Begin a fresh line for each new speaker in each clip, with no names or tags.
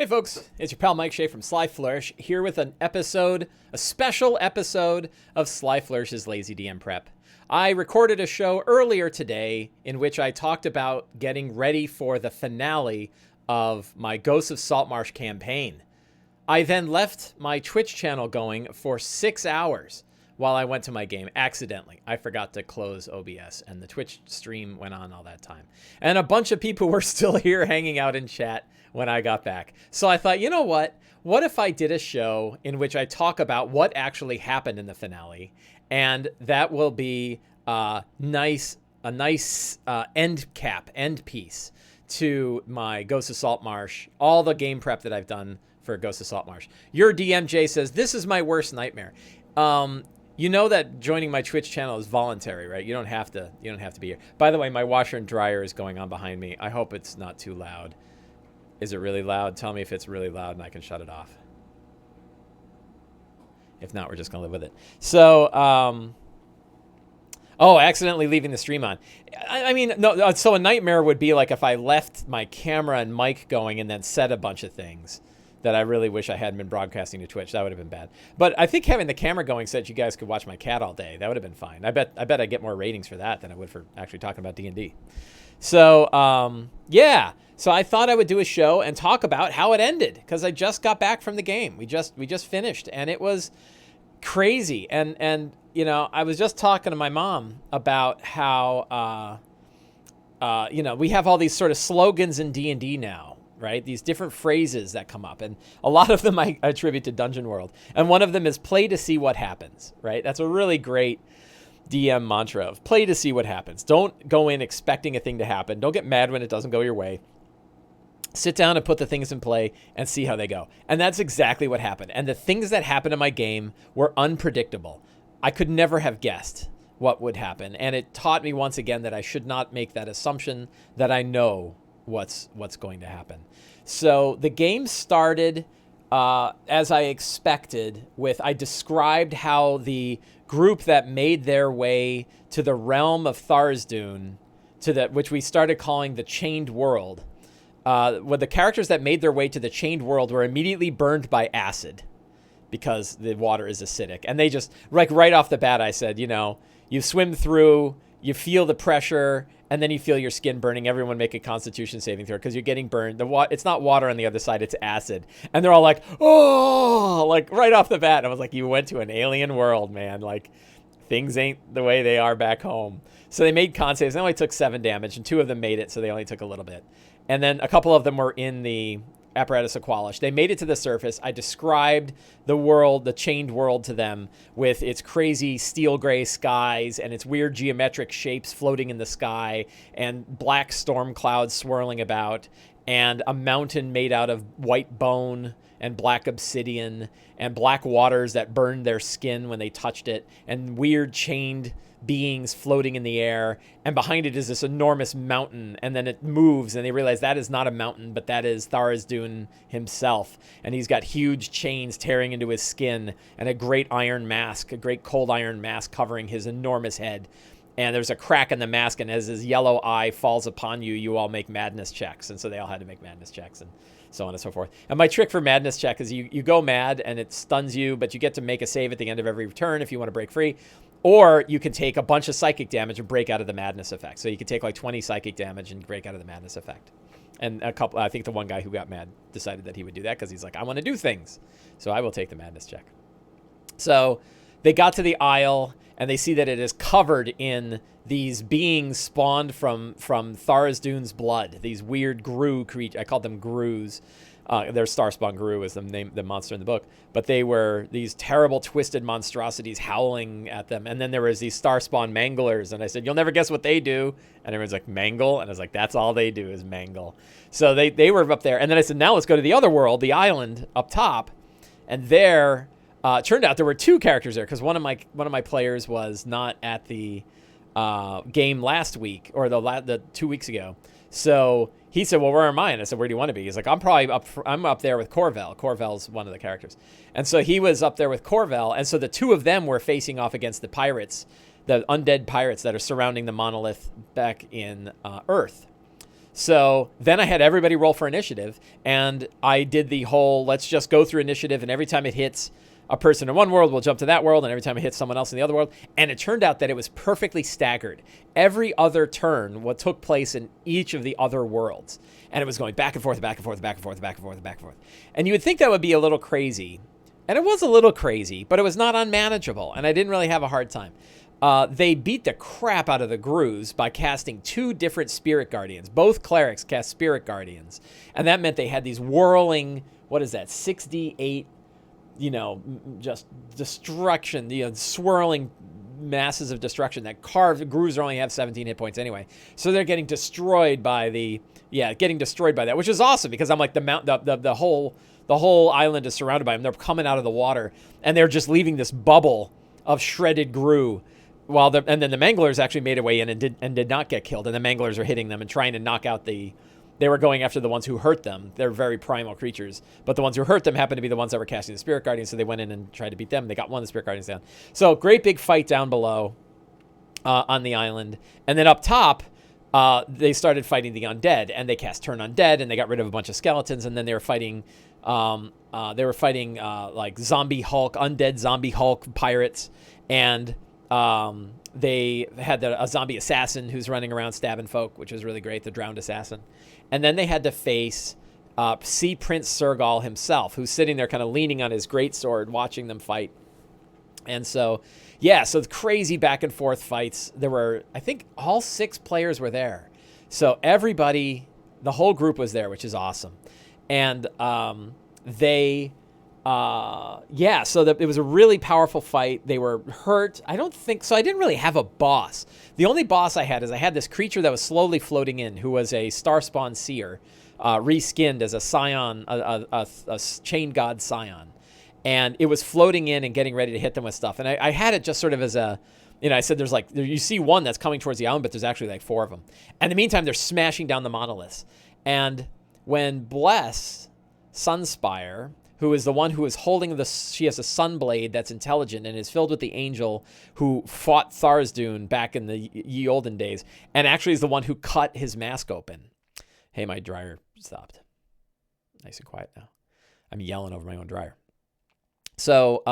Hey folks, it's your pal Mike Shea from Sly Flourish here with a special episode of Sly Flourish's Lazy DM Prep. I recorded a show earlier today in which I talked about getting ready for the finale of my Ghosts of Saltmarsh campaign. I then left my Twitch channel going for 6 hours while I went to my game accidentally. I forgot to close OBS and the Twitch stream went on all that time. And a bunch of people were still here hanging out in chat when I got back. So I thought, you know what? What if I did a show in which I talk about what actually happened in the finale? And that will be a nice end piece to my Ghosts of Saltmarsh, all the game prep that I've done for Ghosts of Saltmarsh. Your DMJ says, this is my worst nightmare. You know that joining my Twitch channel is voluntary, right? You don't have to be here. By the way, my washer and dryer is going on behind me. I hope it's not too loud. Is it really loud? Tell me if it's really loud and I can shut it off. If not, we're just gonna live with it. So, accidentally leaving the stream on. I mean, no, so a nightmare would be like if I left my camera and mic going and then said a bunch of things that I really wish I hadn't been broadcasting to Twitch. That would have been bad. But I think having the camera going so that you guys could watch my cat all day, that would have been fine. I bet I'd get more ratings for that than I would for actually talking about D&D. So, yeah. So I thought I would do a show and talk about how it ended because I just got back from the game. We just finished and it was crazy. And you know, I was just talking to my mom about how you know, we have all these sort of slogans in D&D now, right? These different phrases that come up, and a lot of them I attribute to Dungeon World. And one of them is play to see what happens, right? That's a really great DM mantra of play to see what happens. Don't go in expecting a thing to happen. Don't get mad when it doesn't go your way. Sit down and put the things in play and see how they go. And that's exactly what happened. And the things that happened in my game were unpredictable. I could never have guessed what would happen. And it taught me once again that I should not make that assumption that I know what's going to happen. So the game started as I expected I described how the group that made their way to the realm of Tharizdun, which we started calling the Chained World, when the characters that made their way to the Chained World were immediately burned by acid because the water is acidic. And they just, like right off the bat, I said, you know, you swim through, you feel the pressure, and then you feel your skin burning. Everyone make a Constitution saving throw because you're getting burned. It's not water on the other side, it's acid. And they're all like, oh, like right off the bat. I was like, you went to an alien world, man. Like, things ain't the way they are back home. So they made con saves. They only took 7 damage, and 2 of them made it, so they only took a little bit. And then a couple of them were in the apparatus of Qualish. They made it to the surface. I described the world, the Chained World, to them with its crazy steel gray skies and its weird geometric shapes floating in the sky and black storm clouds swirling about and a mountain made out of white bone and black obsidian and black waters that burned their skin when they touched it and weird chained beings floating in the air, and behind it is this enormous mountain, and then it moves and they realize that is not a mountain, but that is Tharizdun himself, and he's got huge chains tearing into his skin and a great iron mask, a great cold iron mask covering his enormous head. And there's a crack in the mask, and as his yellow eye falls upon you, you all make madness checks. And so they all had to make madness checks and so on and so forth. And my trick for madness check is you go mad and it stuns you, but you get to make a save at the end of every turn if you want to break free. Or you can take a bunch of psychic damage and break out of the madness effect. So you can take like 20 psychic damage and break out of the madness effect. And I think the one guy who got mad decided that he would do that because he's like, I want to do things. So I will take the madness check. So they got to the isle and they see that it is covered in these beings spawned from Tharizdun's blood. These weird grue creatures. I called them grues. Their Starspawn Gru is the monster in the book. But they were these terrible, twisted monstrosities howling at them. And then there was these Starspawn Manglers. And I said, you'll never guess what they do. And everyone's like, mangle? And I was like, that's all they do is mangle. So they were up there. And then I said, now let's go to the other world, the island up top. And there, turned out there were 2 characters there. Because one of my players was not at the game last week. Or the 2 weeks ago. So he said, well, where am I? And I said, where do you want to be? He's like, I'm up there with Corvel. Corvel's one of the characters. And so he was up there with Corvel. And so the 2 of them were facing off against the pirates, the undead pirates that are surrounding the monolith back in Earth. So then I had everybody roll for initiative, and I did the whole let's just go through initiative, and every time it hits a person in one world, we'll jump to that world, and every time it hits someone else in the other world. And it turned out that it was perfectly staggered. Every other turn, what took place in each of the other worlds. And it was going back and forth, back and forth, back and forth, back and forth, back and forth. And you would think that would be a little crazy. And it was a little crazy, but it was not unmanageable, and I didn't really have a hard time. They beat the crap out of the Grus by casting 2 different Spirit Guardians. Both clerics cast Spirit Guardians. And that meant they had these whirling, 6d8, just destruction, swirling masses of destruction that carved. Grus only have 17 hit points anyway. So they're getting destroyed by that, which is awesome because I'm like the whole island is surrounded by them. They're coming out of the water and they're just leaving this bubble of shredded Gru. And then the Manglers actually made a way in and did not get killed. And the Manglers are hitting them and trying to knock out they were going after the ones who hurt them. They're very primal creatures. But the ones who hurt them happened to be the ones that were casting the Spirit Guardians. So they went in and tried to beat them. They got one of the Spirit Guardians down. So great big fight down below on the island. And then up top, they started fighting the undead. And they cast Turn Undead. And they got rid of a bunch of skeletons. And then they were fighting like zombie Hulk, undead zombie Hulk pirates. And they had a zombie assassin who's running around stabbing folk, which was really great, the drowned assassin. And then they had to face Sea Prince Sergal himself, who's sitting there kind of leaning on his greatsword, watching them fight. And so, so the crazy back and forth fights. There were, I think, all 6 players were there. So everybody, the whole group was there, which is awesome. And it was a really powerful fight. They were hurt. I didn't really have a boss. The only boss I had this creature that was slowly floating in, who was a Starspawn Seer, reskinned as a scion, a chain god scion. And it was floating in and getting ready to hit them with stuff. And I had it just sort of as a, I said you see one that's coming towards the island, but there's actually like 4 of them. And in the meantime, they're smashing down the monoliths. And when Bless Sunspire, who is the one who is holding she has a sunblade that's intelligent and is filled with the angel who fought Tharsdune back in the ye olden days, and actually is the one who cut his mask open. Hey, my dryer stopped. Nice and quiet now. I'm yelling over my own dryer. So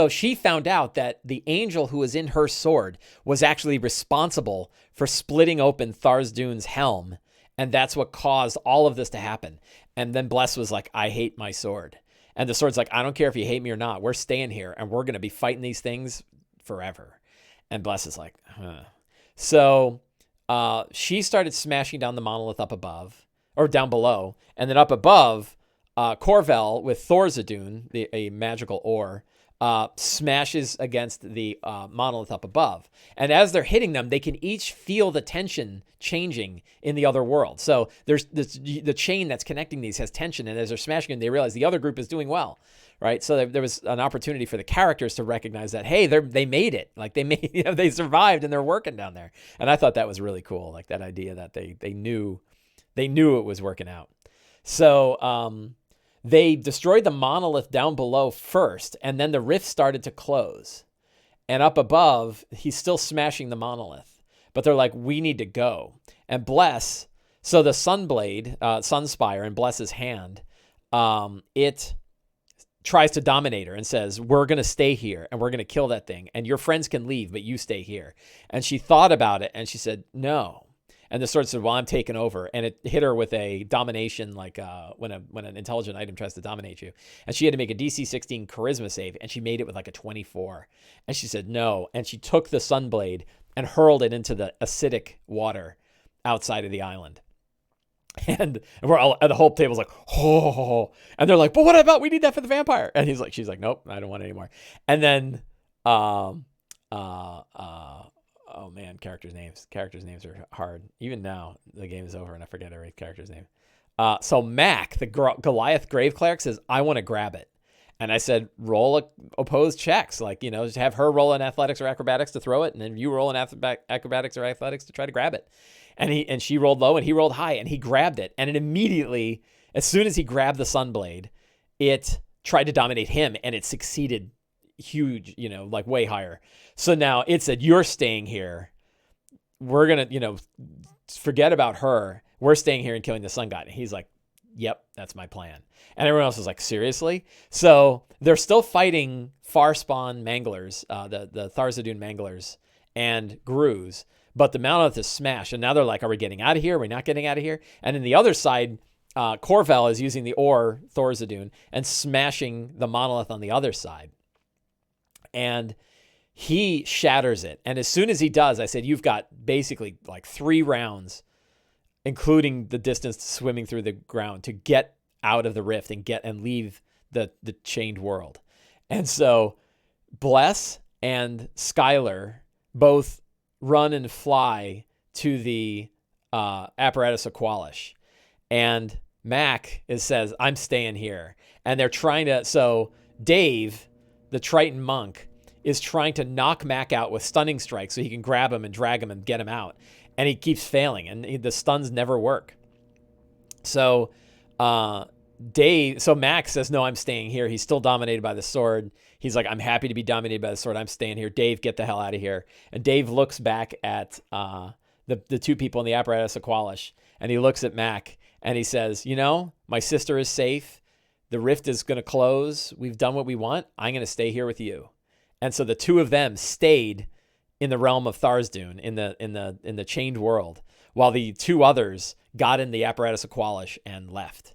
she found out that the angel who was in her sword was actually responsible for splitting open Tharsdune's helm. And that's what caused all of this to happen. And then Bless was like, I hate my sword. And the sword's like, I don't care if you hate me or not. We're staying here and we're going to be fighting these things forever. And Bless is like, huh. So she started smashing down the monolith up above, or down below. And then up above, Corvel with Thorzadune, a magical ore, smashes against the monolith up above. And as they're hitting them, they can each feel the tension changing in the other world. So there's the chain that's connecting these has tension, and as they're smashing them, they realize the other group is doing well, right? So there was an opportunity for the characters to recognize that, hey, they made it. Like they survived and they're working down there. And I thought that was really cool, like that idea that they knew it was working out. So they destroyed the monolith down below first, and then the rift started to close. And up above, he's still smashing the monolith. But they're like, we need to go. And Bless, so the Sunblade, Sunspire in Bless's hand, it tries to dominate her and says, we're going to stay here, and we're going to kill that thing. And your friends can leave, but you stay here. And she thought about it, and she said, no. And the sword said, well, I'm taking over. And it hit her with a domination, like when an intelligent item tries to dominate you. And she had to make a DC 16 charisma save, and she made it with like a 24. And she said, no. And she took the Sunblade and hurled it into the acidic water outside of the island. And the whole table's like, oh. And they're like, but what about, we need that for the vampire. And she's like, nope, I don't want it anymore. And then, oh man, characters' names are hard. Even now, the game is over and I forget every character's name. So Mac, the Goliath Grave Cleric, says, I want to grab it. And I said, roll opposed checks. Just have her roll in athletics or acrobatics to throw it. And then you roll in acrobatics or athletics to try to grab it. And she rolled low and he rolled high and he grabbed it. And it immediately, as soon as he grabbed the Sunblade, it tried to dominate him and it succeeded huge, way higher. So now it said, you're staying here. We're going to, forget about her. We're staying here and killing the sun god. And he's like, yep, that's my plan. And everyone else is like, seriously? So they're still fighting Farspawn Manglers, the Tharizdun Manglers and Grus, but the monolith is smashed. And now they're like, are we getting out of here? Are we not getting out of here? And in the other side, Corvel is using the ore, Tharizdun, and smashing the monolith on the other side. And he shatters it. And as soon as he does, I said, you've got basically like 3 rounds, including the distance swimming through the ground, to get out of the rift and leave the chained world. And so Bless and Skylar both run and fly to the apparatus of Qualish. And Mac says, I'm staying here. And they're trying to, so Dave, the Triton monk, is trying to knock Mac out with stunning strikes so he can grab him and drag him and get him out. And he keeps failing, and the stuns never work. So Mac says, no, I'm staying here. He's still dominated by the sword. He's like, I'm happy to be dominated by the sword. I'm staying here. Dave, get the hell out of here. And Dave looks back at the 2 people in the apparatus of Qualish, and he looks at Mac, and he says, my sister is safe. The rift is going to close. We've done what we want. I'm going to stay here with you. And so the 2 of them stayed in the realm of Tharizdun, in the chained world, while the 2 others got in the apparatus of Qualish and left.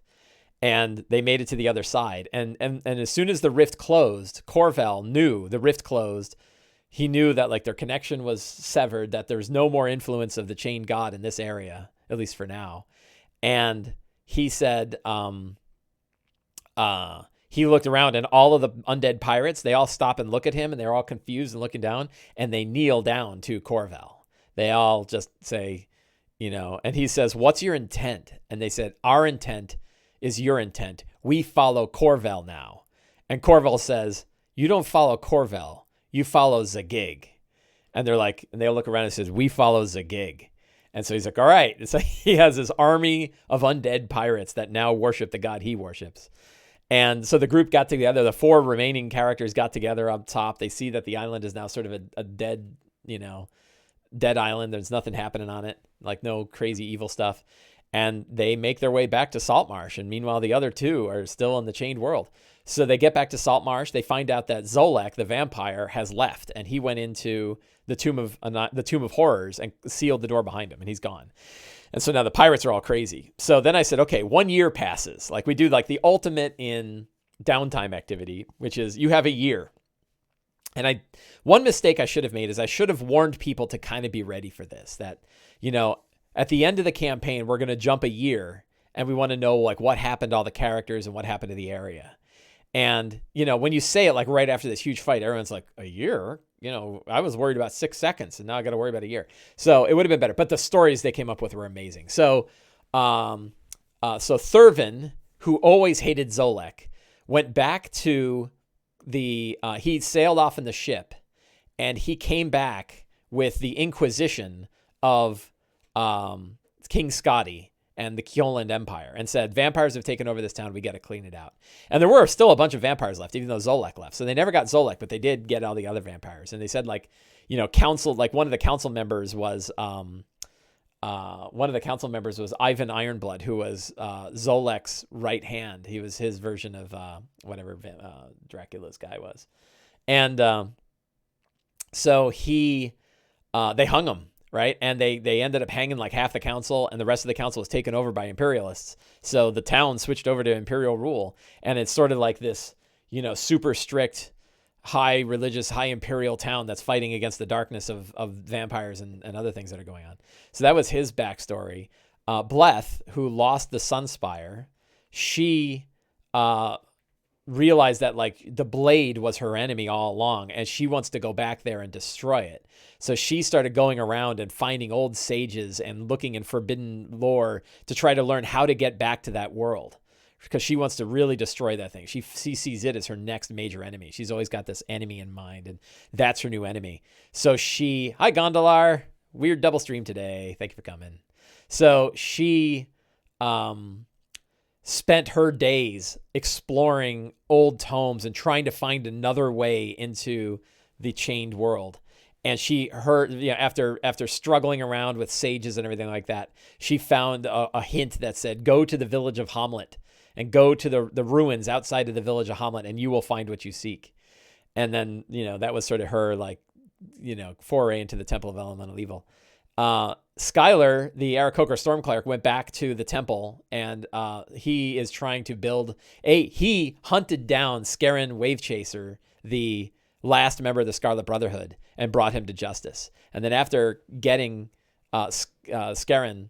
And they made it to the other side. And as soon as the rift closed, Corvel knew the rift closed. He knew that like their connection was severed, that there's no more influence of the chained god in this area, at least for now. And he said, he looked around, and all of the undead pirates, they all stop and look at him, and they're all confused and looking down, and they kneel down to Corvel. They all just say, and he says, what's your intent? And they said, our intent is your intent. We follow Corvel now. And Corvel says, you don't follow Corvel, you follow Zagig. And they're like, and they look around and says, we follow Zagig. And so he's like, all right. It's like he has this army of undead pirates that now worship the god he worships. And so the group got together. The 4 remaining characters got together up top. They see that the island is now sort of a dead, dead island. There's nothing happening on it, like no crazy evil stuff. And they make their way back to Saltmarsh. And meanwhile, the other 2 are still in the chained world. So they get back to Saltmarsh. They find out that Zolek, the vampire, has left, and he went into the Tomb of Horrors and sealed the door behind him, and he's gone. And so now the pirates are all crazy. So then I said, okay, 1 year passes. Like we do like the ultimate in downtime activity, which is you have a year. And one mistake I should have made is I should have warned people to kind of be ready for this, that, at the end of the campaign, we're going to jump a year, and we want to know like what happened to all the characters and what happened to the area. And, when you say it like right after this huge fight, everyone's like, a year? I was worried about 6 seconds, and now I got to worry about a year. So it would have been better. But the stories they came up with were amazing. So Thurvin, who always hated Zolek, went back to he sailed off in the ship, and he came back with the Inquisition of King Scotty and the Kyoland Empire, and said, vampires have taken over this town. We got to clean it out. And there were still a bunch of vampires left, even though Zolek left. So they never got Zolek, but they did get all the other vampires. And they said council, like one of the council members was, Ivan Ironblood, who was Zolek's right hand. He was his version of whatever Dracula's guy was. And so they hung him. Right. And they ended up hanging like half the council, and the rest of the council was taken over by imperialists. So the town switched over to imperial rule. And it's sort of like this, super strict, high religious, high imperial town that's fighting against the darkness of vampires and other things that are going on. So that was his backstory. Bleth, who lost the Sunspire, she realized that like the blade was her enemy all along, and she wants to go back there and destroy it. So she started going around and finding old sages and looking in forbidden lore to try to learn how to get back to that world, because she wants to really destroy that thing. She sees it as her next major enemy. She's always got this enemy in mind, and that's her new enemy. So hi Gondolar, weird double stream today. Thank you for coming. So she spent her days exploring old tomes and trying to find another way into the chained world. and after struggling around with sages and everything like that, she found a hint that said, go to the village of Hamlet and go to the ruins outside of the village of Hamlet, and you will find what you seek. And then, that was sort of her, like, foray into the Temple of Elemental Evil. Skylar, the Aarakocra Storm Cleric, went back to the temple, and he is trying to build he hunted down Scarran Wavechaser, the last member of the Scarlet Brotherhood, and brought him to justice. And then after getting Scarran,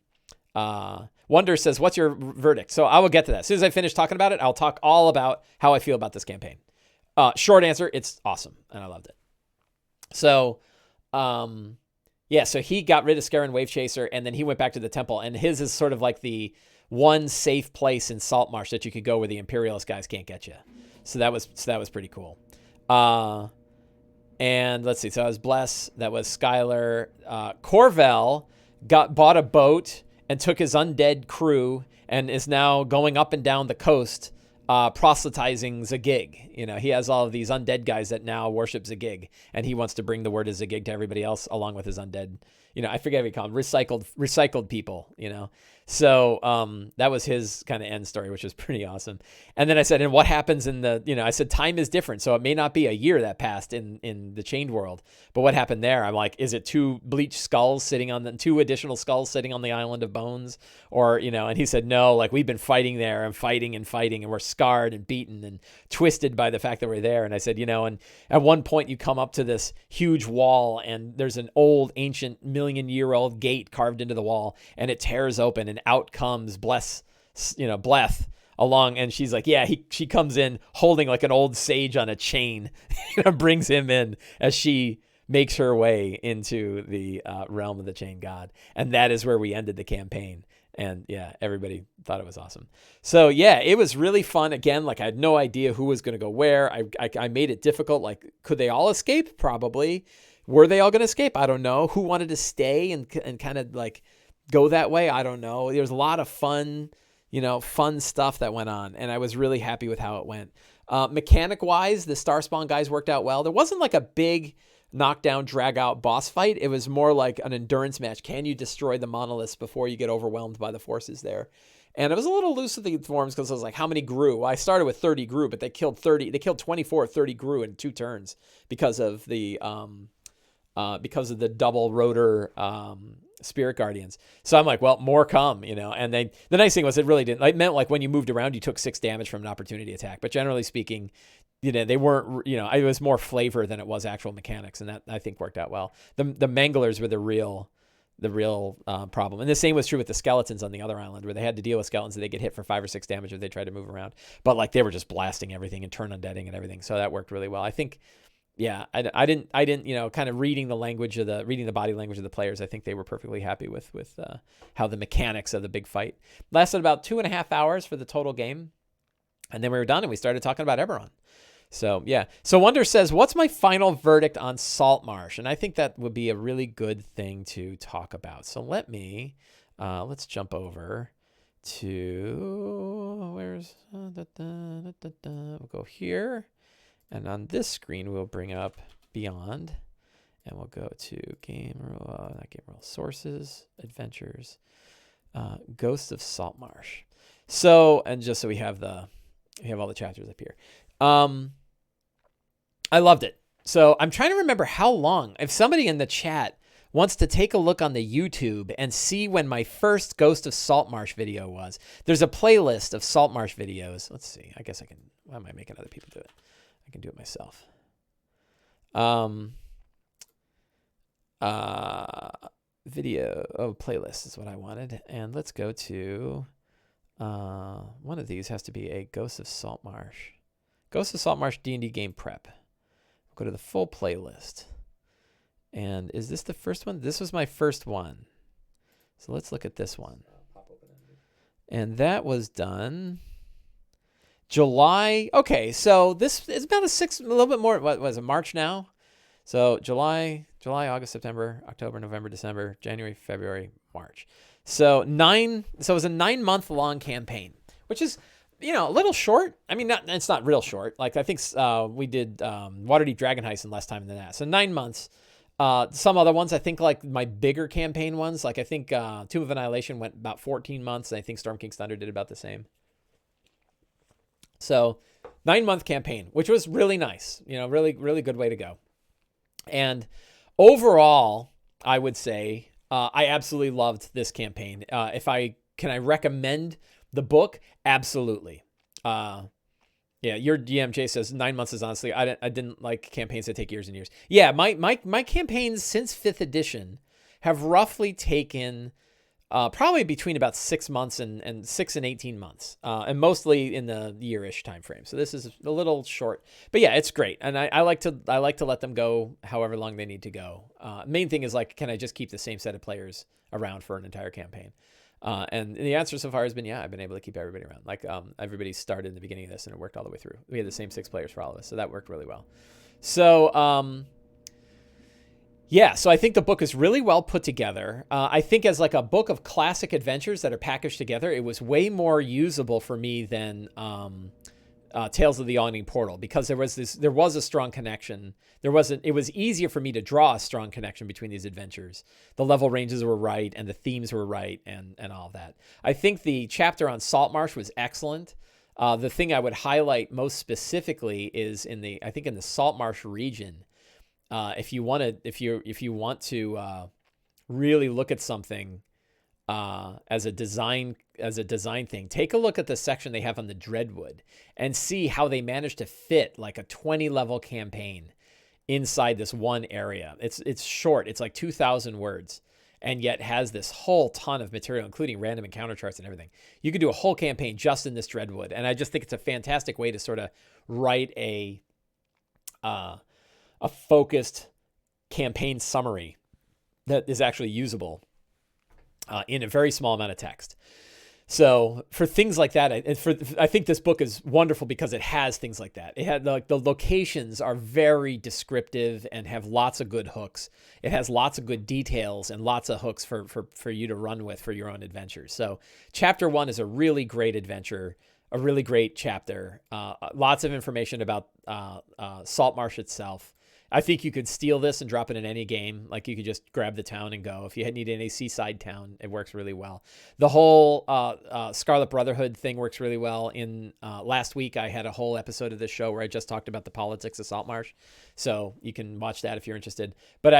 Wonder says, what's your verdict? So I will get to that. As soon as I finish talking about it, I'll talk all about how I feel about this campaign. Short answer, it's awesome, and I loved it. So, so he got rid of Scarran Wavechaser, and then he went back to the temple, and his is sort of like the one safe place in Saltmarsh that you could go where the Imperialist guys can't get you. So that was pretty cool. And let's see. So that was Bless. That was Skylar. Corvel bought a boat and took his undead crew and is now going up and down the coast, proselytizing Zagig. He has all of these undead guys that now worship Zagig, and he wants to bring the word of Zagig to everybody else along with his undead. I forget what you call them, recycled people. So that was his kind of end story, which was pretty awesome. And then I said, and what happens in the, I said, time is different. So it may not be a year that passed in the Chained world, but what happened there? I'm like, is it two bleached skulls two additional skulls sitting on the island of bones? Or, and he said, no, like we've been fighting there and fighting, and we're scarred and beaten and twisted by the fact that we're there. And I said, and at one point you come up to this huge wall, and there's an old ancient million-year-old gate carved into the wall, and it tears open, and out comes Bleth along, and she's like, she comes in holding like an old sage on a chain, brings him in as she makes her way into the realm of the Chained God. And that is where we ended the campaign. And everybody thought it was awesome. So it was really fun. Again, like I had no idea who was going to go where. I made it difficult. Like, could they all escape? Probably. Were they all going to escape? I don't know. Who wanted to stay and kind of like go that way? I don't know. There was a lot of fun stuff that went on, and I was really happy with how it went. Mechanic wise, the Starspawn guys worked out well. There wasn't like a big knockdown, drag out boss fight. It was more like an endurance match. Can you destroy the monoliths before you get overwhelmed by the forces there? And it was a little loose with the forms because I was like, how many grew? Well, I started with 30 grew, but they killed 24 of 30 grew in 2 turns because of the double rotor Spirit Guardians. So I'm like, well, more come, and then the nice thing was it really didn't, it meant like when you moved around, you took 6 damage from an opportunity attack. But generally speaking, they weren't, it was more flavor than it was actual mechanics. And that I think worked out well. The Manglers were the real problem. And the same was true with the skeletons on the other island, where they had to deal with skeletons and they get hit for 5 or 6 damage if they tried to move around. But like they were just blasting everything and turn undeading and everything. So that worked really well. I think, I didn't, kind of reading the body language of the players. I think they were perfectly happy with how the mechanics of the big fight lasted about 2.5 hours for the total game. And then we were done and we started talking about Eberron. So, So Wonder says, what's my final verdict on Saltmarsh? And I think that would be a really good thing to talk about. So let's jump over to, we'll go here. And on this screen, we'll bring up Beyond, and we'll go to not game rule, sources, adventures, Ghosts of Saltmarsh. So, and just so we have all the chapters up here. I loved it. So I'm trying to remember how long. If somebody in the chat wants to take a look on the YouTube and see when my first Ghost of Saltmarsh video was, there's a playlist of Saltmarsh videos. Let's see. I guess I can. Why am I making other people do it? I can do it myself. Video playlist is what I wanted. And let's go to one of these has to be a Ghost of Saltmarsh. Ghost of Saltmarsh D&D game prep. Go to the full playlist. And is this the first one? This was my first one. So let's look at this one. And that was done July. Okay, so this is about a little bit more. What was it, March now? So July, August, September, October, November, December, January, February, March. So it was a 9-month-long campaign, which is, a little short. I mean, it's not real short. Like I think we did Waterdeep Dragon Heist in less time than that. So 9 months. Some other ones, I think, like my bigger campaign ones, like I think Tomb of Annihilation went about 14 months, and I think Storm King's Thunder did about the same. So 9-month campaign, which was really nice, really, really good way to go. And overall, I would say I absolutely loved this campaign. Can I recommend the book? Absolutely. Yeah, your DMJ says 9 months is honestly, I didn't like campaigns that take years and years. Yeah, my campaigns since 5th edition have roughly taken probably between about 6 months and 6 and 18 months, and mostly in the year-ish time frame. So this is a little short, but yeah, it's great, and I like to let them go however long they need to go. Main thing is, like, can I just keep the same set of players around for an entire campaign? And the answer so far has been, yeah, I've been able to keep everybody around. Like, everybody started in the beginning of this and it worked all the way through. We had the same 6 players for all of us. So that worked really well. So, yeah, so I think the book is really well put together. I think as like a book of classic adventures that are packaged together, it was way more usable for me than, Tales of the Yawning Portal, because there was a strong connection. It was easier for me to draw a strong connection between these adventures. The level ranges were right and the themes were right and all of that. I think the chapter on Saltmarsh was excellent. The thing I would highlight most specifically is in the Saltmarsh region. If you want to really look at something as a design thing, take a look at the section they have on the Dreadwood and see how they managed to fit like a 20 level campaign inside this one area. It's short. It's like 2,000 words, and yet has this whole ton of material, including random encounter charts and everything. You could do a whole campaign just in this Dreadwood, and I just think it's a fantastic way to sort of write a focused campaign summary that is actually usable in a very small amount of text. So for things like that, I think this book is wonderful because it has things like that. It had the locations are very descriptive and have lots of good hooks. It has lots of good details and lots of hooks for you to run with for your own adventures. So chapter 1 is a really great adventure, a really great chapter. Lots of information about Saltmarsh itself. I think you could steal this and drop it in any game. Like, you could just grab the town and go. If you need any seaside town, it works really well. The whole Scarlet Brotherhood thing works really well. In last week, I had a whole episode of this show where I just talked about the politics of Saltmarsh. So you can watch that if you're interested. But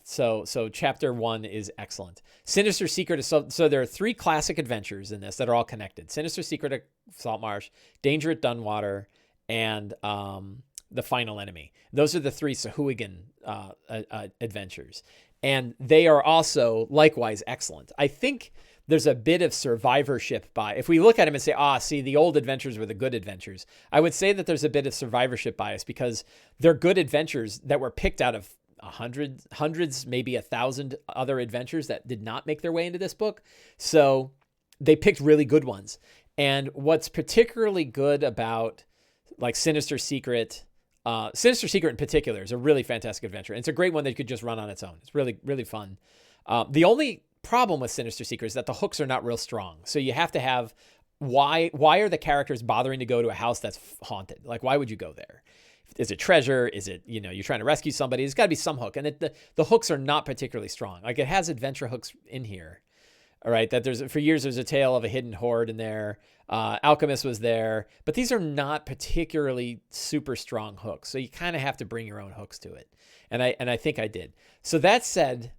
So chapter 1 is excellent. Sinister Secret is so there are 3 classic adventures in this that are all connected. Sinister Secret of Saltmarsh, Danger at Dunwater, and The Final Enemy. Those are the 3 Sahuagin adventures. And they are also likewise excellent. I think there's a bit of survivorship bias. If we look at them and say, the old adventures were the good adventures, I would say that there's a bit of survivorship bias because they're good adventures that were picked out of hundreds, maybe 1,000 other adventures that did not make their way into this book. So they picked really good ones. And what's particularly good about like Sinister Secret in particular is a really fantastic adventure. And it's a great one that you could just run on its own. It's really, really fun. The only problem with Sinister Secret is that the hooks are not real strong. So you have to have, why are the characters bothering to go to a house that's haunted? Like, why would you go there? Is it treasure? Is it, you're trying to rescue somebody? There's got to be some hook. And the hooks are not particularly strong. Like, it has adventure hooks in here. All right, that for years there's a tale of a hidden hoard in there. Alchemist was there, but these are not particularly super strong hooks. So you kind of have to bring your own hooks to it. And I think I did. So that said,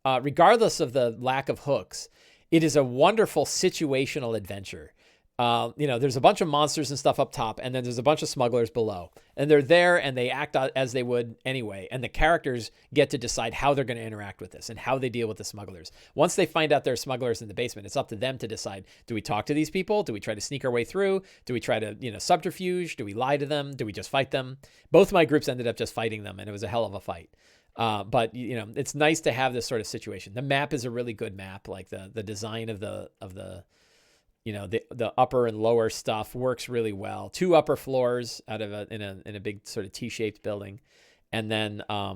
regardless of the lack of hooks, it is a wonderful situational adventure. There's a bunch of monsters and stuff up top, and then there's a bunch of smugglers below. And they're there, and they act as they would anyway. And the characters get to decide how they're going to interact with this and how they deal with the smugglers. Once they find out there are smugglers in the basement, it's up to them to decide, do we talk to these people? Do we try to sneak our way through? Do we try to, subterfuge? Do we lie to them? Do we just fight them? Both my groups ended up just fighting them, and it was a hell of a fight. But it's nice to have this sort of situation. The map is a really good map. Like the design of the upper and lower stuff works really well. 2 upper floors out of in a big sort of T-shaped building, and then a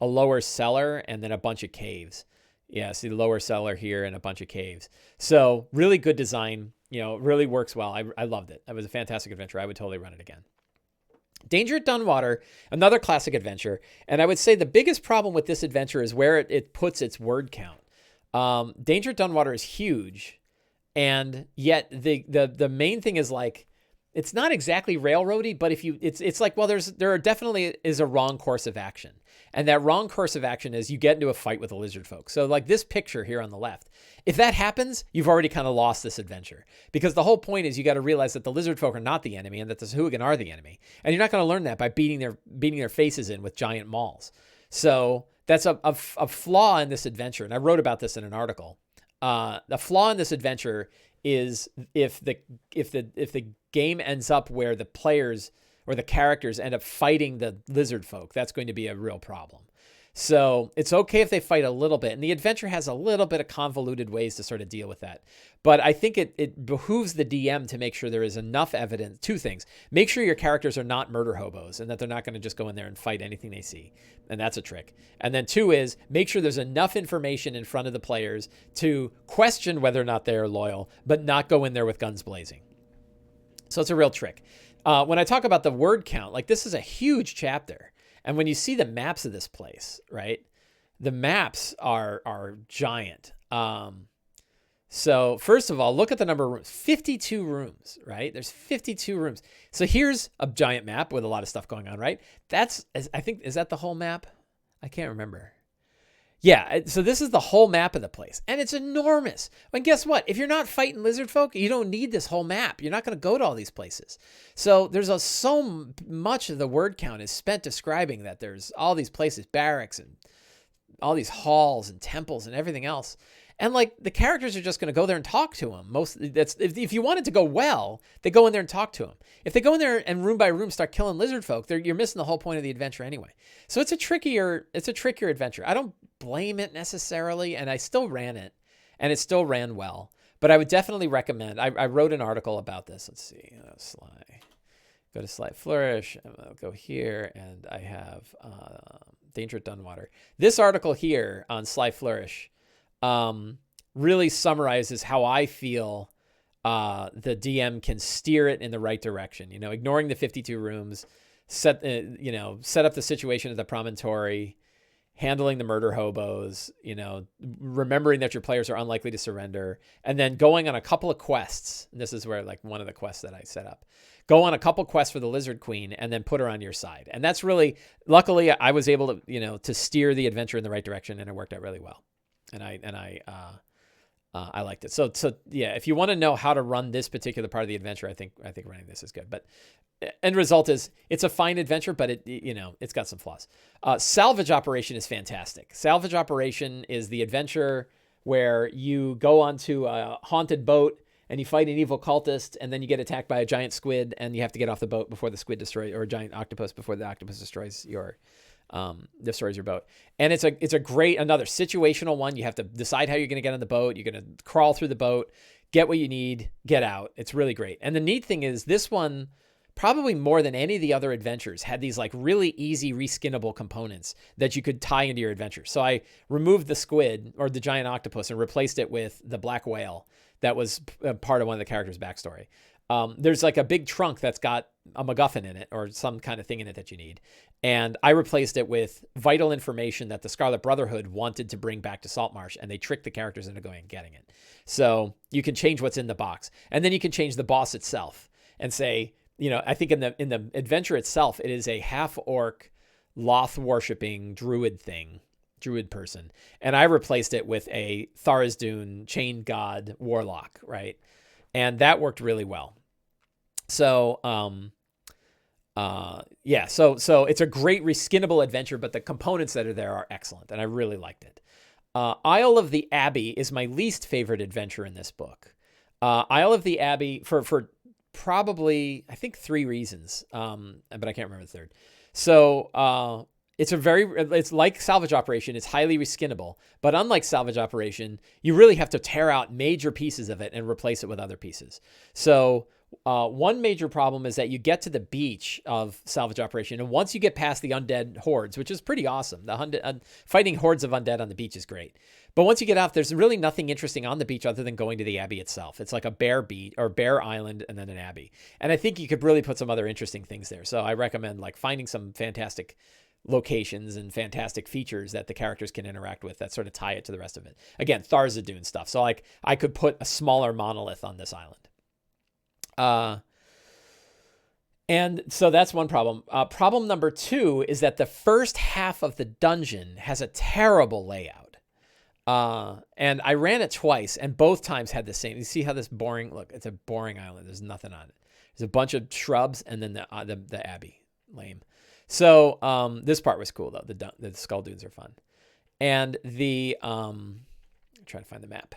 lower cellar, and then a bunch of caves. Yeah, see the lower cellar here and a bunch of caves. So really good design. Really works well. I loved it. It was a fantastic adventure. I would totally run it again. Danger at Dunwater, another classic adventure. And I would say the biggest problem with this adventure is where it puts its word count. Danger at Dunwater is huge. And yet the main thing is like, it's not exactly railroady, but it's like, well, there definitely is a wrong course of action. And that wrong course of action is you get into a fight with the lizard folk. So like this picture here on the left, if that happens, you've already kind of lost this adventure, because the whole point is you got to realize that the lizard folk are not the enemy and that the Sahuagin are the enemy. And you're not going to learn that by beating their faces in with giant mauls. So that's a flaw in this adventure. And I wrote about this in an article. The flaw in this adventure is if the game ends up where the players or the characters end up fighting the lizard folk, that's going to be a real problem. So it's okay if they fight a little bit, and the adventure has a little bit of convoluted ways to sort of deal with that. But I think it behooves the DM to make sure there is enough evidence. Two things: make sure your characters are not murder hobos and that they're not going to just go in there and fight anything they see, and that's a trick. And then two is make sure there's enough information in front of the players to question whether or not they're loyal, but not go in there with guns blazing. So it's a real trick. When I talk about the word count, like this is a huge chapter. And when you see the maps of this place, right, the maps are giant. So first of all, look at the number of rooms, 52 rooms, right? There's 52 rooms. So here's a giant map with a lot of stuff going on, right? I think, is that the whole map? I can't remember. Yeah, so this is the whole map of the place, and it's enormous. And guess what? If you're not fighting lizard folk, you don't need this whole map. You're not going to go to all these places. So there's so much of the word count is spent describing that there's all these places, barracks and all these halls and temples and everything else. And like the characters are just going to go there and talk to them. If you want it to go well, they go in there and talk to them. If they go in there and room by room start killing lizard folk, you're missing the whole point of the adventure anyway. So it's a trickier adventure. I don't blame it necessarily, and I still ran it, and it still ran well. But I would definitely recommend. I wrote an article about this. Let's see, go to Sly Flourish, and I'll go here, and I have Danger at Dunwater. This article here on Sly Flourish really summarizes how I feel the DM can steer it in the right direction. Ignoring the 52 rooms, set up the situation at the promontory, handling the murder hobos, remembering that your players are unlikely to surrender, and then going on a couple of quests. And this is where like one of the quests that I set up. Go on a couple quests for the Lizard Queen and then put her on your side. And that's really, luckily I was able to, to steer the adventure in the right direction, and it worked out really well. And I liked it. So yeah, if you want to know how to run this particular part of the adventure, I think running this is good. But end result is it's a fine adventure, but it's got some flaws. Salvage Operation is fantastic. Salvage Operation is the adventure where you go onto a haunted boat and you fight an evil cultist, and then you get attacked by a giant squid, and you have to get off the boat before the squid destroys, or a giant octopus before the octopus destroys your boat. And it's a great, another situational one. You have to decide how you're going to get on the boat. You're going to crawl through the boat, get what you need, get out. It's really great. And the neat thing is this one, probably more than any of the other adventures, had these like really easy reskinnable components that you could tie into your adventure. So I removed the squid or the giant octopus and replaced it with the black whale that was part of one of the characters' backstory. There's like a big trunk that's got a MacGuffin in it or some kind of thing in it that you need. And I replaced it with vital information that the Scarlet Brotherhood wanted to bring back to Saltmarsh, and they tricked the characters into going and getting it. So you can change what's in the box, and then you can change the boss itself and say, I think in the adventure itself, it is a half-orc, Loth-worshipping druid person. And I replaced it with a Tharizdun chain god warlock, right? And that worked really well. So, so it's a great reskinnable adventure, but the components that are there are excellent, and I really liked it. Isle of the Abbey is my least favorite adventure in this book. Isle of the Abbey, for probably, I think 3 reasons, but I can't remember the third. So it's like Salvage Operation. It's highly reskinnable, but unlike Salvage Operation, you really have to tear out major pieces of it and replace it with other pieces. So One major problem is that you get to the beach of Salvage Operation, and once you get past the undead hordes, which is pretty awesome, fighting hordes of undead on the beach is great. But once you get off, there's really nothing interesting on the beach other than going to the abbey itself. It's like a bare beach or bare island and then an abbey. And I think you could really put some other interesting things there. So I recommend like finding some fantastic locations and fantastic features that the characters can interact with that sort of tie it to the rest of it. Again, Tharizdun stuff. So like I could put a smaller monolith on this island. And so that's one problem. Problem number 2 is that the first half of the dungeon has a terrible layout. And I ran it twice, and both times had the same. You see how this boring, look, it's a boring island. There's nothing on it. There's a bunch of shrubs and then the abbey. Lame. So, this part was cool though. The skull dunes are fun. And try to find the map.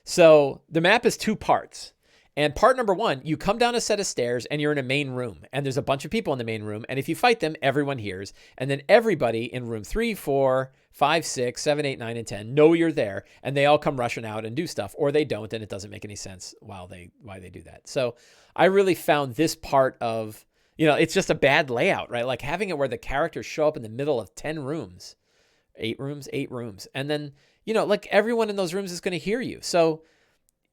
So the map is 2 parts. And part number 1, you come down a set of stairs and you're in a main room, and there's a bunch of people in the main room. And if you fight them, everyone hears. And then everybody in room 3, 4, 5, 6, 7, 8, 9, and 10 know you're there, and they all come rushing out and do stuff, or they don't, and it doesn't make any sense why they do that. So I really found this part of, it's just a bad layout, right? Like having it where the characters show up in the middle of 10 rooms, 8 rooms. And then, like everyone in those rooms is going to hear you. So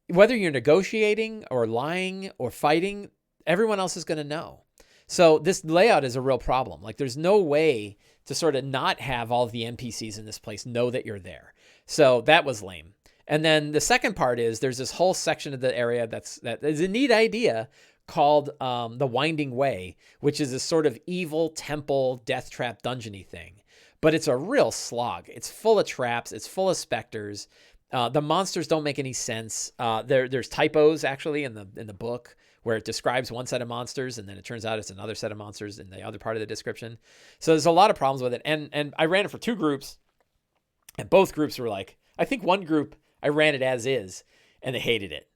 whether you're negotiating or lying or fighting, everyone else is going to know. So this layout is a real problem. Like there's no way to sort of not have all of the NPCs in this place know that you're there. So that was lame. And then the second part is there's this whole section of the area that is a neat idea called the Winding Way, which is this sort of evil temple death trap dungeony thing. But it's a real slog. It's full of traps. It's full of specters. The monsters don't make any sense. There's typos actually in the book where it describes one set of monsters and then it turns out it's another set of monsters in the other part of the description. So there's a lot of problems with it. And I ran it for 2 groups, and both groups were like, I think one group I ran it as is and they hated it.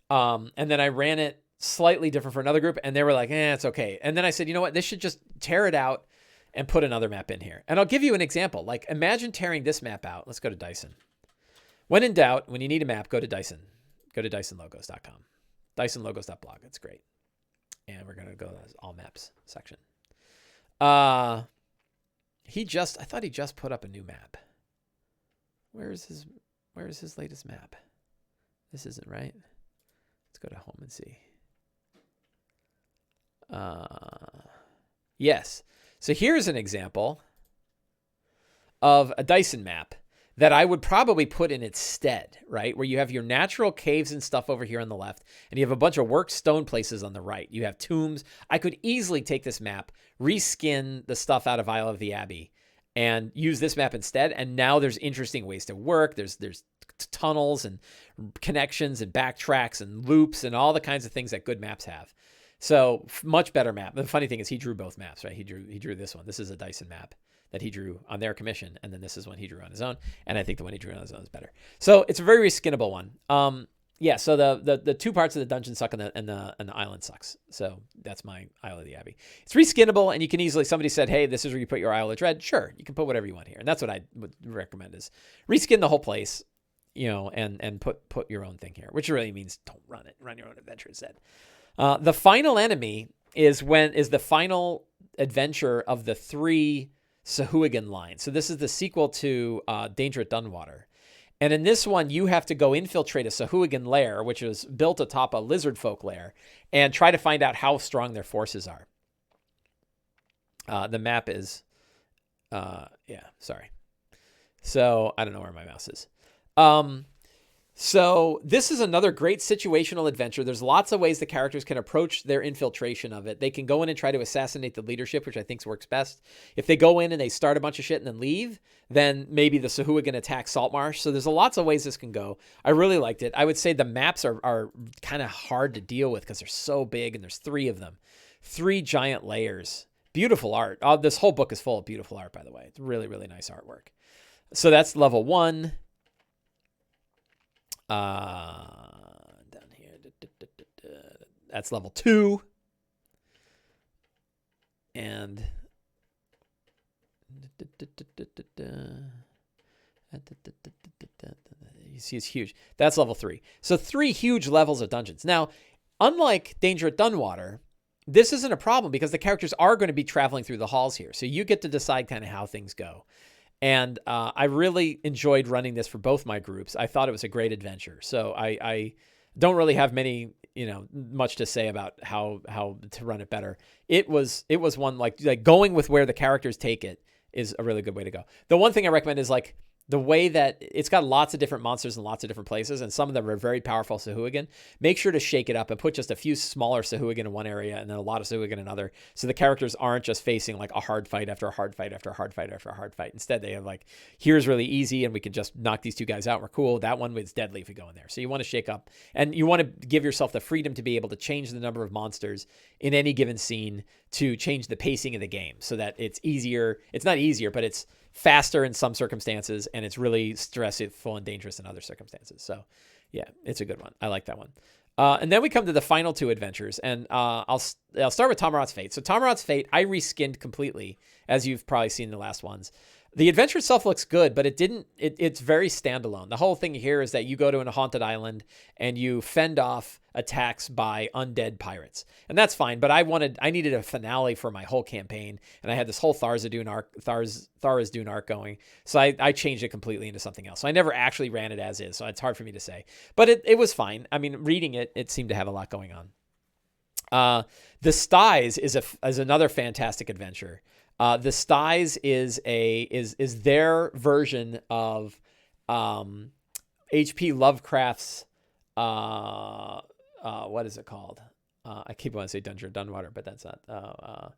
And then I ran it slightly different for another group and they were like, it's okay. And then I said, you know what? They should just tear it out and put another map in here. And I'll give you an example. Like imagine tearing this map out. Let's go to Dyson. When in doubt, when you need a map, go to Dyson. Go to DysonLogos.com. DysonLogos.blog. It's great. And we're going to go to the all maps section. I thought he just put up a new map. Where is his latest map? This isn't right. Let's go to home and see. Yes. So here's an example of a Dyson map that I would probably put in its stead, right? Where you have your natural caves and stuff over here on the left, and you have a bunch of worked stone places on the right. You have tombs. I could easily take this map, reskin the stuff out of Isle of the Abbey, and use this map instead. And now there's interesting ways to work. There's tunnels and connections and backtracks and loops and all the kinds of things that good maps have. So much better map. The funny thing is he drew both maps, right? He drew this one. This is a Dyson map that he drew on their commission, and then this is one he drew on his own, and I think the one he drew on his own is better. So it's a very reskinnable one. So the 2 parts of the dungeon suck and the island sucks. So that's my Isle of the Abbey. It's reskinnable, and you can easily, somebody said, hey, this is where you put your Isle of Dread. Sure, you can put whatever you want here, and that's what I would recommend is reskin the whole place, and put your own thing here, which really means don't run it. Run your own adventure instead. The final enemy is the final adventure of the 3 Sahuagin line. So this is the sequel to Danger at Dunwater. And in this one, you have to go infiltrate a Sahuagin lair, which is built atop a lizard folk lair, and try to find out how strong their forces are. The map is, sorry. So I don't know where my mouse is. So this is another great situational adventure. There's lots of ways the characters can approach their infiltration of it. They can go in and try to assassinate the leadership, which I think works best. If they go in and they start a bunch of shit and then leave, then maybe the Sahuagin attack Saltmarsh. So there's lots of ways this can go. I really liked it. I would say the maps are kind of hard to deal with because they're so big and there's 3 of them. 3 giant layers. Beautiful art. This whole book is full of beautiful art, by the way. It's really, really nice artwork. So that's level 1. Down here, that's level 2, and you see it's huge. That's level 3. So 3 huge levels of dungeons. Now, Unlike Danger at Dunwater, this isn't a problem because the characters are going to be traveling through the halls here. So you get to decide kind of how things go. And I really enjoyed running this for both my groups. I thought it was a great adventure. So I don't really have much to say about how to run it better. It was one like going with where the characters take it is a really good way to go. The one thing I recommend is like the way that it's got lots of different monsters in lots of different places, and some of them are very powerful Sahuagin. Make sure to shake it up and put just a few smaller Sahuagin in one area and then a lot of Sahuagin in another, so the characters aren't just facing like a hard fight after a hard fight after a hard fight after a hard fight. Instead, they have like, here's really easy and we can just knock these two guys out. We're cool. That one was deadly if we go in there. So you want to shake up, and you want to give yourself the freedom to be able to change the number of monsters in any given scene to change the pacing of the game so that it's easier. It's not easier, but it's faster in some circumstances, and it's really stressful and dangerous in other circumstances. So yeah, it's a good one. I like that one. And then we come to the final two adventures, and I'll start with Tamarot's Fate. So Tamarot's Fate, I reskinned completely, as you've probably seen the last ones. The adventure itself looks good, but it's very standalone. The whole thing here is that you go to a haunted island and you fend off attacks by undead pirates. And that's fine, but I needed a finale for my whole campaign, and I had this whole Tharizdun arc going. So I changed it completely into something else. So I never actually ran it as is, so it's hard for me to say. But it was fine. I mean, reading it seemed to have a lot going on. The Styes is another fantastic adventure. The Styes is their version of H.P. Lovecraft's what is it called? I keep wanting to say Dungeon Dunwater, but that's not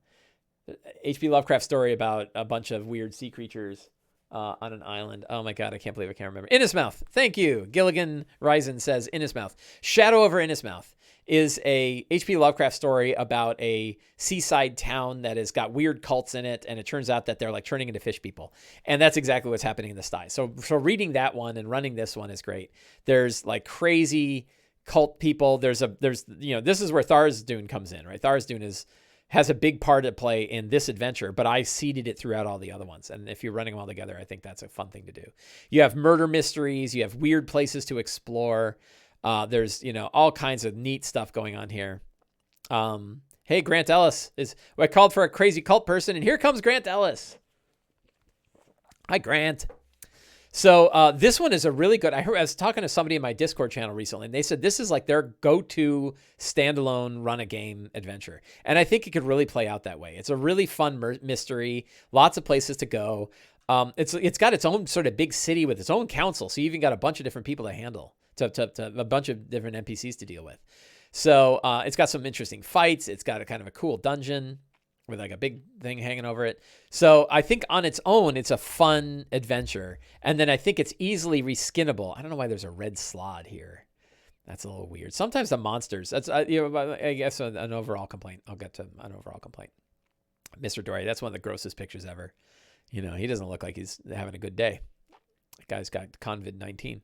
H.P. Lovecraft's story about a bunch of weird sea creatures on an island. Oh my God, I can't believe I can't remember. Innismouth. Thank you. Gilligan Risen says Innismouth. Shadow over Innismouth is a H.P. Lovecraft story about a seaside town that has got weird cults in it, and it turns out that they're like turning into fish people. And that's exactly what's happening in the Styes. So reading that one and running this one is great. There's like crazy cult people. This is where Tharizdun comes in, right? Tharizdun has a big part to play in this adventure, but I seeded it throughout all the other ones. And if you're running them all together, I think that's a fun thing to do. You have murder mysteries, you have weird places to explore. There's, all kinds of neat stuff going on here. Hey, Grant Ellis I called for a crazy cult person, and here comes Grant Ellis. Hi, Grant. So this one is a really good. I was talking to somebody in my Discord channel recently, and they said this is like their go-to standalone run-a-game adventure. And I think it could really play out that way. It's a really fun mystery, lots of places to go. It's got its own sort of big city with its own council, so you even got a bunch of different people to handle. To a bunch of different NPCs to deal with. So it's got some interesting fights. It's got a kind of a cool dungeon with like a big thing hanging over it. So I think on its own, it's a fun adventure. And then I think it's easily reskinnable. I don't know why there's a red slot here. That's a little weird. Sometimes the monsters, that's, I guess an overall complaint. I'll get to an overall complaint. Mr. Dory, that's one of the grossest pictures ever. He doesn't look like he's having a good day. The guy's got COVID-19.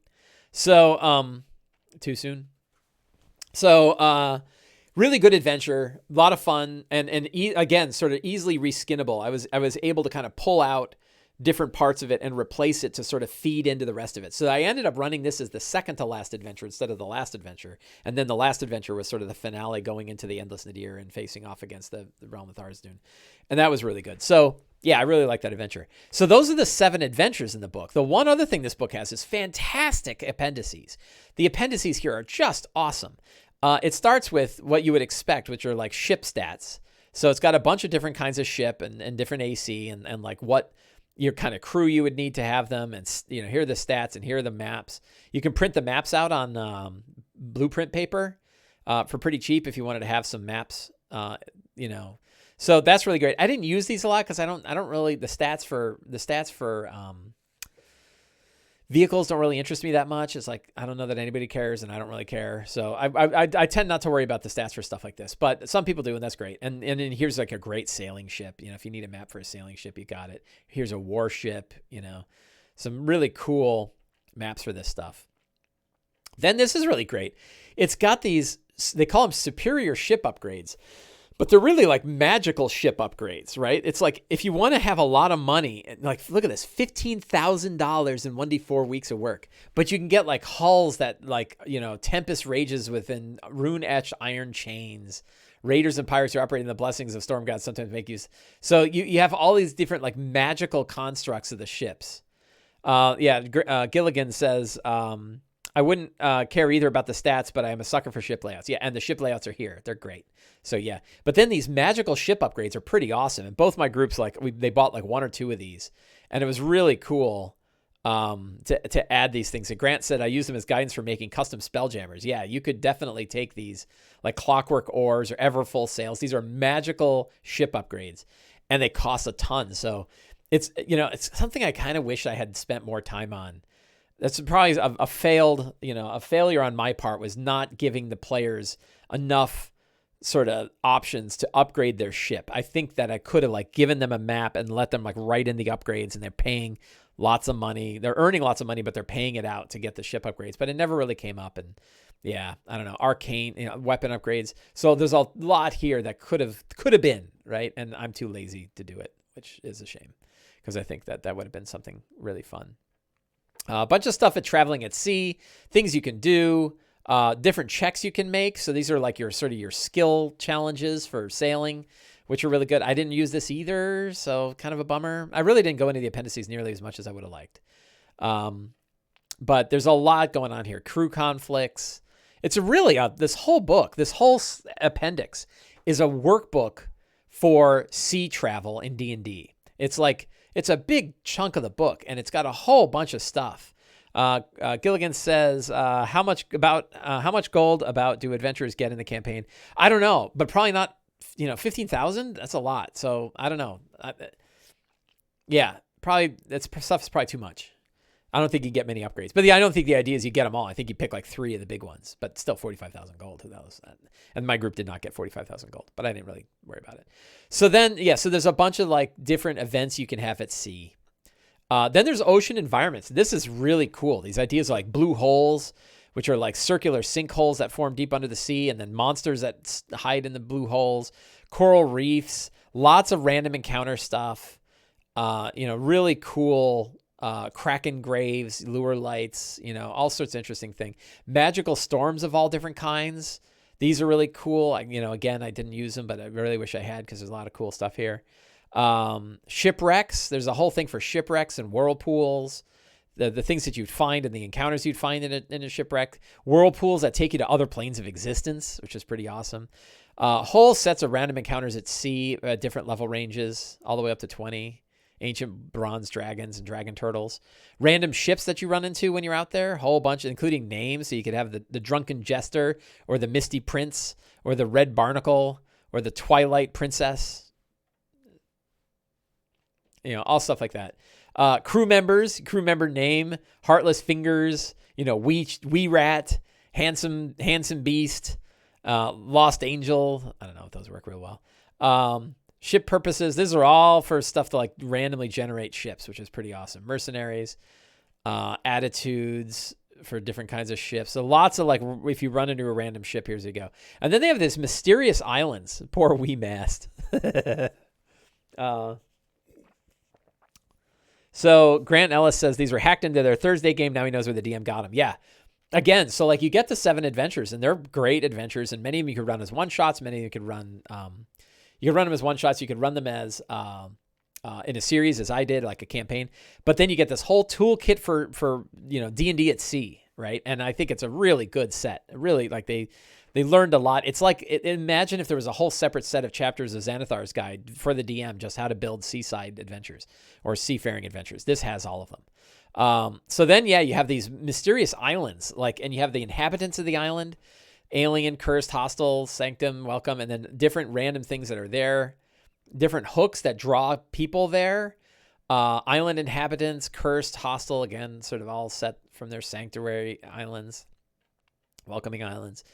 So, too soon. So, really good adventure, a lot of fun, and again, sort of easily reskinnable. I was able to kind of pull out different parts of it and replace it to sort of feed into the rest of it. So I ended up running this as the second to last adventure instead of the last adventure. And then the last adventure was sort of the finale going into the Endless Nadir and facing off against the Realm of Tharizdun. And that was really good. So yeah, I really like that adventure. So those are the 7 adventures in the book. The one other thing this book has is fantastic appendices. The appendices here are just awesome. It starts with what you would expect, which are like ship stats. So it's got a bunch of different kinds of ship and different AC and like what your kind of crew you would need to have them. And, here are the stats and here are the maps. You can print the maps out on blueprint paper for pretty cheap if you wanted to have some maps, So that's really great. I didn't use these a lot because I don't really, the stats for vehicles don't really interest me that much. It's like, I don't know that anybody cares and I don't really care. So I tend not to worry about the stats for stuff like this, but some people do, and that's great. And then here's like a great sailing ship. If you need a map for a sailing ship, you got it. Here's a warship, some really cool maps for this stuff. Then this is really great. It's got these, they call them superior ship upgrades. But they're really like magical ship upgrades, right? It's like if you want to have a lot of money, like look at this, $15,000 in 1d4 weeks of work. But you can get like hulls that like, Tempest rages within rune-etched iron chains. Raiders and pirates who are operating the blessings of storm gods sometimes make use. So you have all these different like magical constructs of the ships. Gilligan says, I wouldn't care either about the stats, but I am a sucker for ship layouts. Yeah, and the ship layouts are here. They're great. So yeah, but then these magical ship upgrades are pretty awesome. And both my groups, they bought like one or two of these, and it was really cool to add these things. And Grant said I use them as guidance for making custom spelljammers. Yeah, you could definitely take these like Clockwork Oars or Everfull Sails. These are magical ship upgrades, and they cost a ton. So it's something I kind of wish I had spent more time on. That's probably a failure on my part, was not giving the players enough sort of options to upgrade their ship. I think that I could have like given them a map and let them like write in the upgrades, and they're paying lots of money. They're earning lots of money, but they're paying it out to get the ship upgrades. But it never really came up. And yeah, I don't know, arcane, weapon upgrades. So there's a lot here that could have been, right? And I'm too lazy to do it, which is a shame, because I think that would have been something really fun. A bunch of stuff at traveling at sea, things you can do, different checks you can make. So these are like your skill challenges for sailing, which are really good. I didn't use this either, so kind of a bummer. I really didn't go into the appendices nearly as much as I would have liked. But there's a lot going on here. Crew conflicts. It's really this whole book, this whole appendix is a workbook for sea travel in D&D. It's a big chunk of the book, and it's got a whole bunch of stuff. Gilligan says, how much gold do adventurers get in the campaign? I don't know, but probably not, 15,000. That's a lot. So I don't know. Probably stuff's probably too much. I don't think you get many upgrades, but I don't think the idea is you get them all. I think you pick like 3 of the big ones, but still 45,000 gold. Who knows? And my group did not get 45,000 gold, but I didn't really worry about it. So then, so there's a bunch of like different events you can have at sea. Then there's ocean environments. This is really cool. These ideas are like blue holes, which are like circular sinkholes that form deep under the sea, and then monsters that hide in the blue holes, coral reefs, lots of random encounter stuff, really cool kraken graves, lure lights, all sorts of interesting things. Magical storms of all different kinds. These are really cool. Again, I didn't use them, but I really wish I had, because there's a lot of cool stuff here. Shipwrecks. There's a whole thing for shipwrecks and whirlpools. The things that you'd find and the encounters you'd find in a shipwreck. Whirlpools that take you to other planes of existence, which is pretty awesome. Whole sets of random encounters at sea at different level ranges, all the way up to 20. Ancient bronze dragons and dragon turtles. Random ships that you run into when you're out there, a whole bunch, including names. So you could have the Drunken Jester, or the Misty Prince, or the Red Barnacle, or the Twilight Princess. All stuff like that. Crew member name, Heartless Fingers, Wee Rat, Handsome Beast, Lost Angel. I don't know if those work real well. Ship purposes. These are all for stuff to like randomly generate ships, which is pretty awesome. Mercenaries, attitudes for different kinds of ships. So lots of like, if you run into a random ship, here's you go. And then they have this mysterious islands. Poor wee mast. So Grant Ellis says these were hacked into their Thursday game. Now he knows where the DM got them. Yeah. Again, so like you get to 7 adventures, and they're great adventures, and many of them you could run as one shots. Many of you could run. You could run them as one shots. You could run them as in a series, as I did, like a campaign. But then you get this whole toolkit for D&D at sea, right? And I think it's a really good set. Really, like they learned a lot. It's like, imagine if there was a whole separate set of chapters of Xanathar's Guide for the DM, just how to build seaside adventures or seafaring adventures. This has all of them. So then, you have these mysterious islands, and you have the inhabitants of the island. Alien, cursed, hostile, sanctum, welcome, and then different random things that are there, different hooks that draw people there, island inhabitants, cursed, hostile, again, sort of all set from their sanctuary islands, welcoming islands.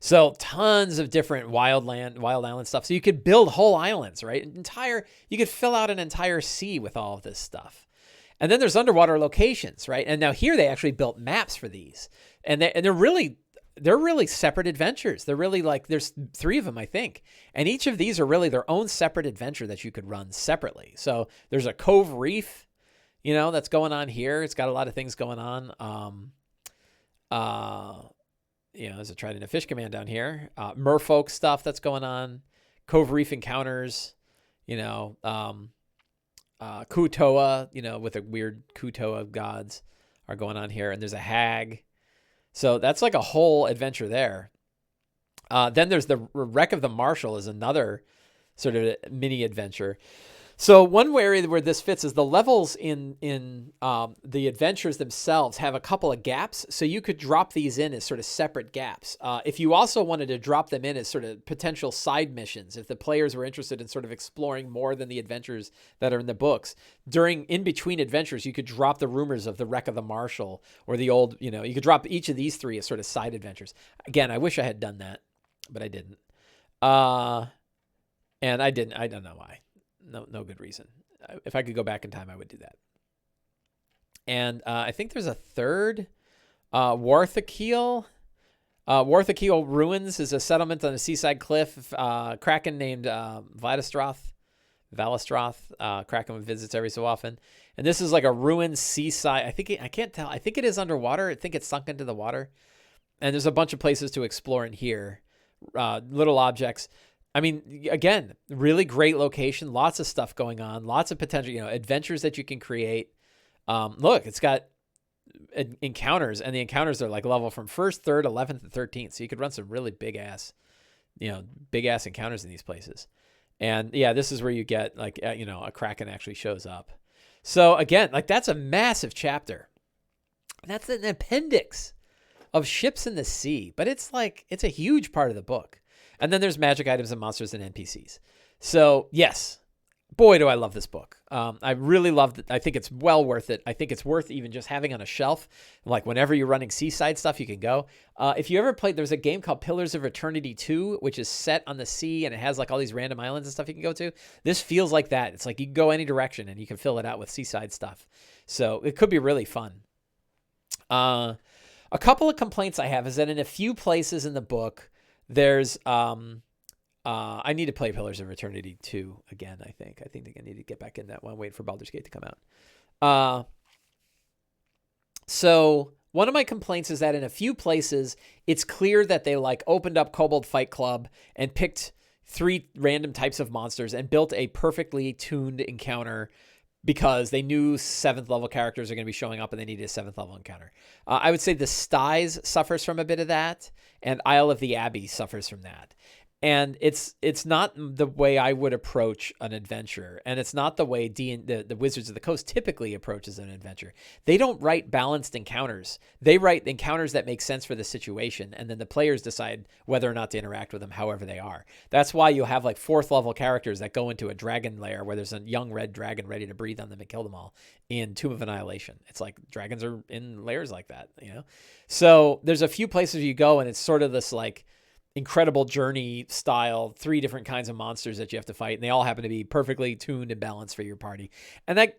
So tons of different wild island stuff. So you could build whole islands, right? You could fill out an entire sea with all of this stuff. And then there's underwater locations, right? And now here they actually built maps for these, and they're really they're really separate adventures. They're really like, there's 3 of them, I think. And each of these are really their own separate adventure that you could run separately. So there's a Cove Reef, that's going on here. It's got a lot of things going on. There's a Trident of Fish Command down here. Merfolk stuff that's going on. Cove Reef encounters, Kutoa, with the weird Kutoa gods are going on here. And there's a hag. So that's like a whole adventure there. Then there's the Wreck of the Marshall is another sort of mini adventure. So one area where this fits is the levels in the adventures themselves have a couple of gaps. So you could drop these in as sort of separate gaps. If you also wanted to drop them in as sort of potential side missions, if the players were interested in sort of exploring more than the adventures that are in the books, in between adventures, you could drop the rumors of the Wreck of the Marshall or the old, you could drop each of these 3 as sort of side adventures. Again, I wish I had done that, but I didn't. And I didn't. I don't know why. No good reason. If I could go back in time, I would do that. And I think there's a third, Warthakeel. Warthakeel Ruins is a settlement on a seaside cliff. Kraken named Valistroth. Kraken visits every so often. And this is like a ruined seaside. I can't tell. I think it is underwater. I think it's sunk into the water. And there's a bunch of places to explore in here. Little objects. I mean, again, really great location, lots of stuff going on, lots of potential, adventures that you can create. Look, it's got encounters, and the encounters are like level from 1st, 3rd, 11th, and 13th. So you could run some really big ass encounters in these places. And yeah, this is where you get like, a Kraken actually shows up. So again, like that's a massive chapter. That's an appendix of ships in the sea, but it's a huge part of the book. And then there's magic items and monsters and NPCs. So yes, boy, do I love this book. I really loved it. I think it's well worth it. I think it's worth even just having on a shelf. Like whenever you're running seaside stuff, you can go. If you ever played, there's a game called Pillars of Eternity 2, which is set on the sea and it has like all these random islands and stuff you can go to. This feels like that. It's like you can go any direction and you can fill it out with seaside stuff. So it could be really fun. A couple of complaints I have is that in a few places in the book, there's I need to play Pillars of Eternity 2 again, I think. I think I need to get back in that one, wait for Baldur's Gate to come out. So one of my complaints is that in a few places, it's clear that they like opened up Kobold Fight Club and picked 3 random types of monsters and built a perfectly tuned encounter because they knew 7th level characters are going to be showing up and they needed a 7th level encounter. I would say the Styes suffers from a bit of that, and Isle of the Abbey suffers from that. And it's not the way I would approach an adventure, and it's not the way the Wizards of the Coast typically approaches an adventure. They don't write balanced encounters. They write encounters that make sense for the situation, and then the players decide whether or not to interact with them however they are. That's why you'll have like 4th level characters that go into a dragon lair where there's a young red dragon ready to breathe on them and kill them all in Tomb of Annihilation. It's like dragons are in lairs like that, So there's a few places you go, and it's sort of this like incredible journey style, 3 different kinds of monsters that you have to fight, and they all happen to be perfectly tuned and balanced for your party. And that,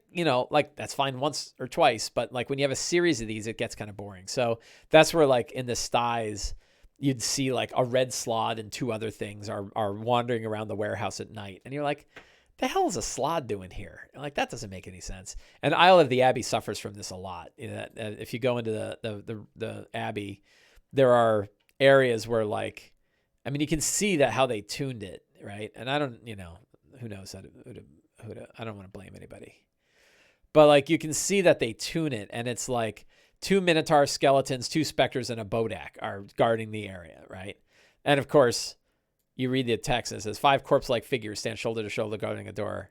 like that's fine once or twice, but like when you have a series of these, it gets kind of boring. So that's where like in the Styes, you'd see like a red slod and 2 other things are wandering around the warehouse at night. And you're like, the hell is a slod doing here? And like, that doesn't make any sense. And Isle of the Abbey suffers from this a lot. If you go into the Abbey, there are areas where like, I mean, you can see that how they tuned it, right? And I don't, who knows how to, I don't want to blame anybody. But like, you can see that they tune it, and it's like 2 Minotaur skeletons, 2 specters, and a Bodak are guarding the area, right? And of course, you read the text, and it says 5 corpse-like figures stand shoulder to shoulder guarding a door.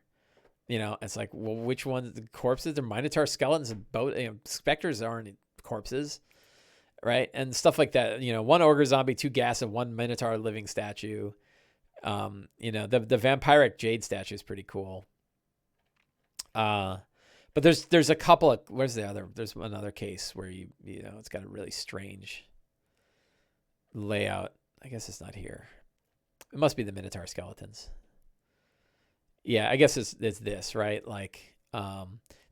It's like, well, which ones? The corpses? They're Minotaur skeletons, and specters aren't corpses. Right. And stuff like that, 1 ogre zombie, 2 gas, and 1 Minotaur living statue. The vampiric jade statue is pretty cool. But there's a couple of, there's another case where it's got a really strange layout. I guess it's not here. It must be the Minotaur skeletons. Yeah, I guess it's this, right? Like,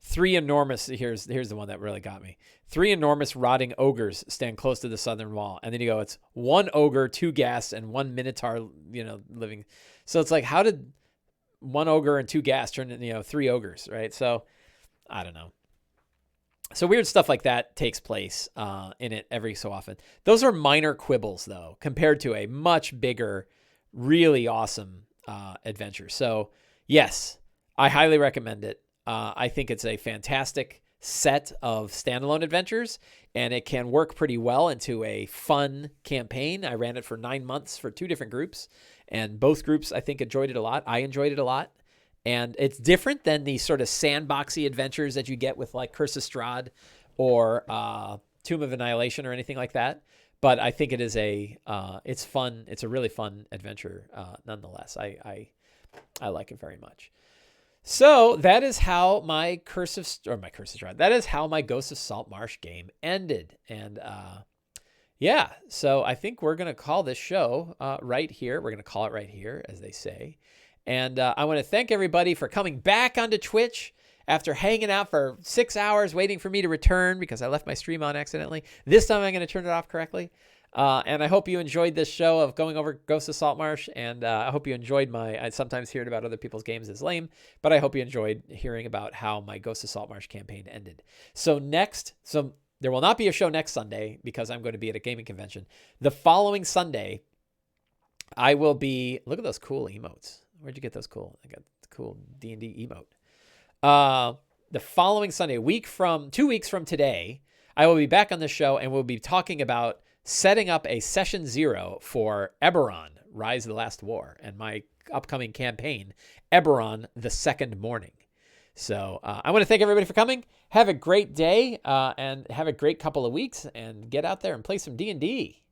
Three enormous, here's the one that really got me. Three enormous rotting ogres stand close to the southern wall. And then you go, it's one ogre, two ghasts, and one minotaur, living. So it's like, how did one ogre and two ghasts turn into, three ogres, right? So I don't know. So weird stuff like that takes place in it every so often. Those are minor quibbles, though, compared to a much bigger, really awesome adventure. So yes, I highly recommend it. I think it's a fantastic set of standalone adventures, and it can work pretty well into a fun campaign. I ran it for 9 months for 2 different groups, and both groups, I think, enjoyed it a lot. I enjoyed it a lot. And it's different than the sort of sandboxy adventures that you get with like Curse of Strahd or Tomb of Annihilation or anything like that. But I think it is it's fun. It's a really fun adventure nonetheless. I like it very much. So that is how my Ghosts of Saltmarsh game ended. And yeah, so I think we're going to call this show right here. We're going to call it right here, as they say. And I want to thank everybody for coming back onto Twitch after hanging out for 6 hours waiting for me to return because I left my stream on accidentally. This time I'm going to turn it off correctly. And I hope you enjoyed this show of going over Ghosts of Saltmarsh. And I hope you enjoyed I sometimes hear about other people's games is lame, but I hope you enjoyed hearing about how my Ghosts of Saltmarsh campaign ended. So there will not be a show next Sunday because I'm going to be at a gaming convention. The following Sunday, I will be, look at those cool emotes. Where'd you get those cool? I got the cool D&D emote. The following Sunday, 2 weeks from today, I will be back on the show and we'll be talking about setting up a session 0 for Eberron, Rise of the Last War, and my upcoming campaign, Eberron, the Second Morning. So I want to thank everybody for coming. Have a great day and have a great couple of weeks and get out there and play some D&D.